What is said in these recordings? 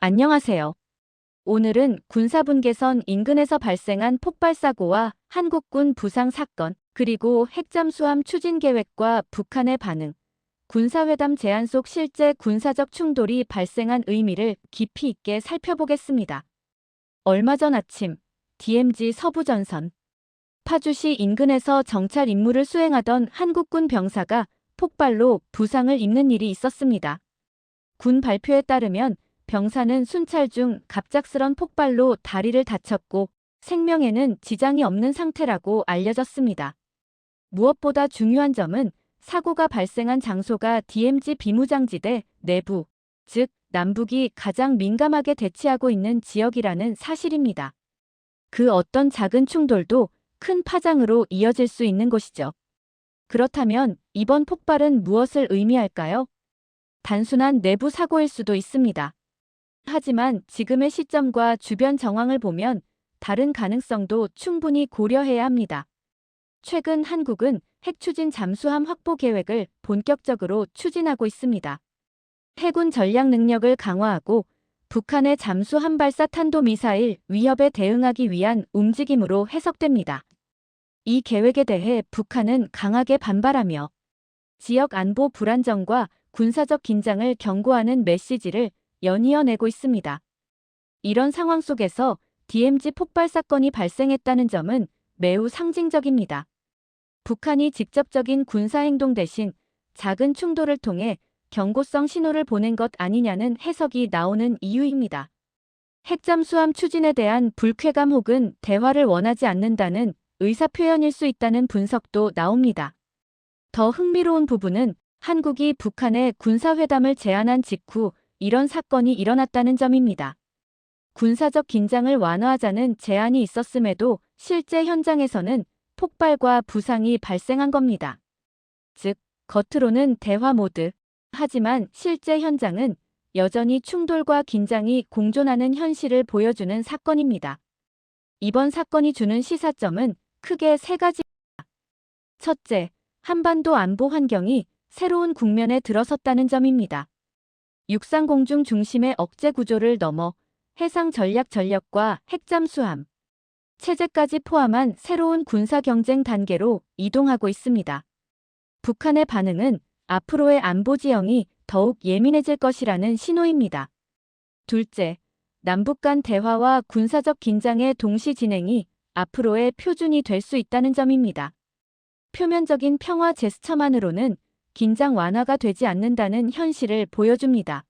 안녕하세요. 오늘은 군사분계선 인근에서 발생한 폭발 사고와 한국군 부상 사건, 그리고 핵잠수함 추진 계획과 북한의 반응, 군사회담 제안 속 실제 군사적 충돌이 발생한 의미를 깊이 있게 살펴보겠습니다. 얼마 전 아침, DMZ 서부전선, 파주시 인근에서 정찰 임무를 수행하던 한국군 병사가 폭발로 부상을 입는 일이 있었습니다. 군 발표에 따르면 병사는 순찰 중 갑작스런 폭발로 다리를 다쳤고 생명에는 지장이 없는 상태라고 알려졌습니다. 무엇보다 중요한 점은 사고가 발생한 장소가 DMZ 비무장지대 내부, 즉 남북이 가장 민감하게 대치하고 있는 지역이라는 사실입니다. 그 어떤 작은 충돌도 큰 파장으로 이어질 수 있는 곳이죠. 그렇다면 이번 폭발은 무엇을 의미할까요? 단순한 내부 사고일 수도 있습니다. 하지만 지금의 시점과 주변 정황을 보면 다른 가능성도 충분히 고려해야 합니다. 최근 한국은 핵추진 잠수함 확보 계획을 본격적으로 추진하고 있습니다. 해군 전략 능력을 강화하고 북한의 잠수함 발사 탄도미사일 위협에 대응하기 위한 움직임으로 해석됩니다. 이 계획에 대해 북한은 강하게 반발하며 지역 안보 불안정과 군사적 긴장을 경고하는 메시지를 연이어 내고 있습니다. 이런 상황 속에서 DMZ 폭발 사건이 발생했다는 점은 매우 상징적입니다. 북한이 직접적인 군사행동 대신 작은 충돌을 통해 경고성 신호를 보낸 것 아니냐는 해석이 나오는 이유입니다. 핵잠수함 추진에 대한 불쾌감 혹은 대화를 원하지 않는다는 의사표현일 수 있다는 분석도 나옵니다. 더 흥미로운 부분은 한국이 북한에 군사회담을 제안한 직후 이런 사건이 일어났다는 점입니다. 군사적 긴장을 완화하자는 제안이 있었음에도 실제 현장에서는 폭발과 부상이 발생한 겁니다. 즉, 겉으로는 대화 모드, 하지만 실제 현장은 여전히 충돌과 긴장이 공존하는 현실을 보여주는 사건입니다. 이번 사건이 주는 시사점은 크게 세 가지입니다. 첫째, 한반도 안보 환경이 새로운 국면에 들어섰다는 점입니다. 육상 공중 중심의 억제 구조를 넘어 해상 전력과 핵잠수함, 체제까지 포함한 새로운 군사 경쟁 단계로 이동하고 있습니다. 북한의 반응은 앞으로의 안보 지형이 더욱 예민해질 것이라는 신호입니다. 둘째, 남북 간 대화와 군사적 긴장의 동시 진행이 앞으로의 표준이 될 수 있다는 점입니다. 표면적인 평화 제스처만으로는 긴장 완화가 되지 않는다는 현실을 보여줍니다.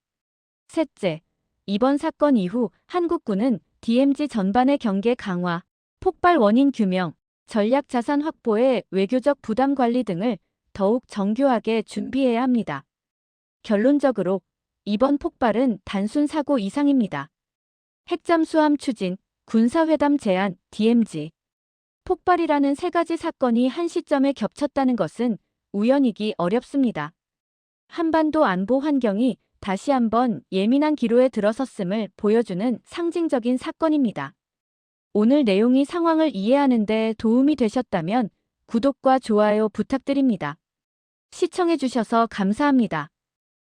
셋째, 이번 사건 이후 한국군은 DMZ 전반의 경계 강화, 폭발 원인 규명, 전략 자산 확보의 외교적 부담 관리 등을 더욱 정교하게 준비해야 합니다. 결론적으로 이번 폭발은 단순 사고 이상입니다. 핵잠수함 추진, 군사회담 제안, DMZ, 폭발이라는 세 가지 사건이 한 시점에 겹쳤다는 것은 우연이기 어렵습니다. 한반도 안보 환경이 다시 한번 예민한 기로에 들어섰음을 보여주는 상징적인 사건입니다. 오늘 내용이 상황을 이해하는 데 도움이 되셨다면 구독과 좋아요 부탁드립니다. 시청해주셔서 감사합니다.